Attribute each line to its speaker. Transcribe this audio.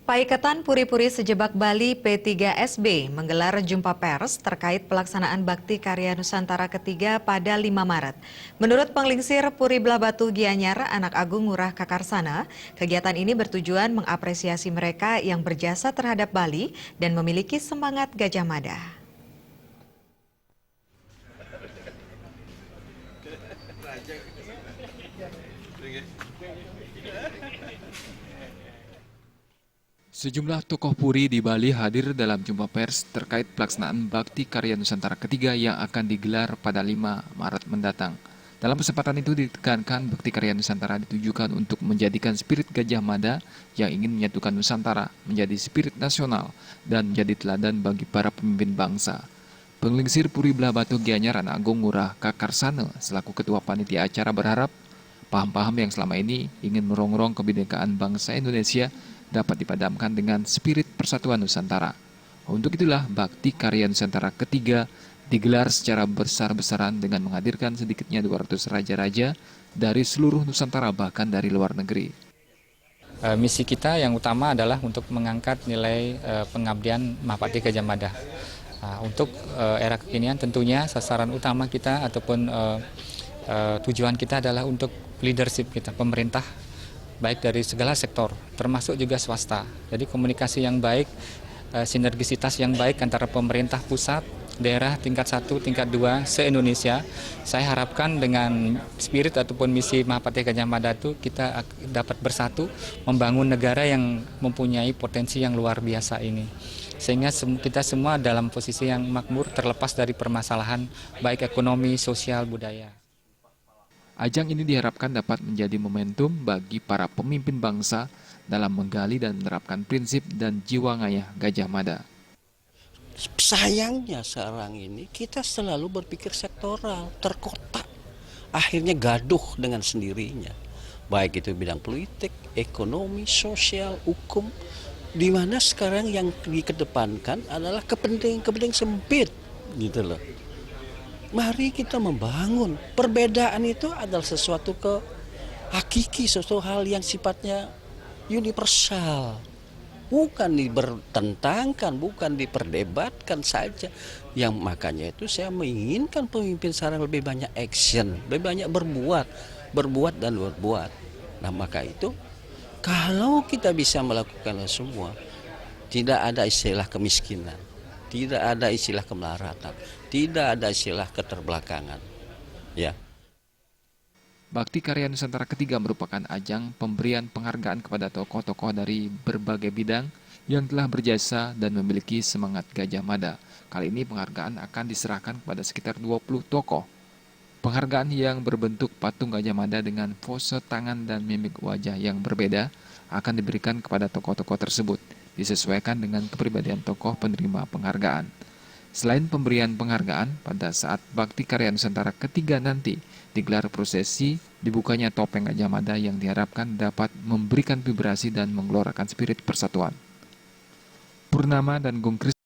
Speaker 1: Paiketan Puri-Puri Sejebak Bali P3SB menggelar jumpa pers terkait pelaksanaan Bakti Karya Nusantara ketiga pada 5 Maret. Menurut Penglingsir Puri Blabatu Gianyar, Anak Agung Ngurah Kakarsana, kegiatan ini bertujuan mengapresiasi mereka yang berjasa terhadap Bali dan memiliki semangat Gajah Mada.
Speaker 2: Sejumlah tokoh Puri di Bali hadir dalam jumpa pers terkait pelaksanaan Bakti Karya Nusantara ketiga yang akan digelar pada 5 Maret mendatang. Dalam kesempatan itu ditekankan Bakti Karya Nusantara ditujukan untuk menjadikan spirit Gajah Mada yang ingin menyatukan Nusantara menjadi spirit nasional dan menjadi teladan bagi para pemimpin bangsa. Penglingsir Puri Blabatu Gianyar Anak Agung Ngurah Kakarsana selaku ketua panitia acara berharap paham-paham yang selama ini ingin merongrong kebinekaan bangsa Indonesia dapat dipadamkan dengan spirit persatuan Nusantara. Untuk itulah Bakti Karya Nusantara ketiga digelar secara besar-besaran dengan menghadirkan sedikitnya 200 raja-raja dari seluruh Nusantara bahkan dari luar negeri.
Speaker 3: Misi kita yang utama adalah untuk mengangkat nilai pengabdian Mahapati Gajah Mada. Untuk era kekinian tentunya sasaran utama kita ataupun tujuan kita adalah untuk leadership kita, pemerintah, baik dari segala sektor, termasuk juga swasta. Jadi komunikasi yang baik, sinergisitas yang baik antara pemerintah pusat, daerah tingkat 1, tingkat 2, se-Indonesia. Saya harapkan dengan spirit ataupun misi Mahapati Gajah Mada itu kita dapat bersatu membangun negara yang mempunyai potensi yang luar biasa ini. Sehingga kita semua dalam posisi yang makmur terlepas dari permasalahan baik ekonomi, sosial, budaya.
Speaker 2: Ajang ini diharapkan dapat menjadi momentum bagi para pemimpin bangsa dalam menggali dan menerapkan prinsip dan jiwa ngayah Gajah Mada.
Speaker 4: Sayangnya sekarang ini kita selalu berpikir sektoral, terkotak. Akhirnya gaduh dengan sendirinya. Baik itu bidang politik, ekonomi, sosial, hukum. Di mana sekarang yang dikedepankan adalah kepentingan sempit gitu loh. Mari kita membangun. Perbedaan itu adalah sesuatu hakiki, sesuatu hal yang sifatnya universal. Bukan dipertentangkan, bukan diperdebatkan saja. Yang makanya itu saya menginginkan pemimpin sekarang lebih banyak action, lebih banyak berbuat dan berbuat. Nah maka itu kalau kita bisa melakukan semua, tidak ada istilah kemiskinan. Tidak ada istilah kemelaratan, tidak ada istilah keterbelakangan. Ya.
Speaker 2: Bakti Karya Nusantara ketiga merupakan ajang pemberian penghargaan kepada tokoh-tokoh dari berbagai bidang yang telah berjasa dan memiliki semangat Gajah Mada. Kali ini penghargaan akan diserahkan kepada sekitar 20 tokoh. Penghargaan yang berbentuk patung Gajah Mada dengan pose tangan dan mimik wajah yang berbeda akan diberikan kepada tokoh-tokoh tersebut, disesuaikan dengan kepribadian tokoh penerima penghargaan. Selain pemberian penghargaan, pada saat Bakti Karya Nusantara ketiga nanti digelar prosesi dibukanya topeng Gajah Mada yang diharapkan dapat memberikan vibrasi dan menggelorakan spirit persatuan. Purnama dan Gung Kris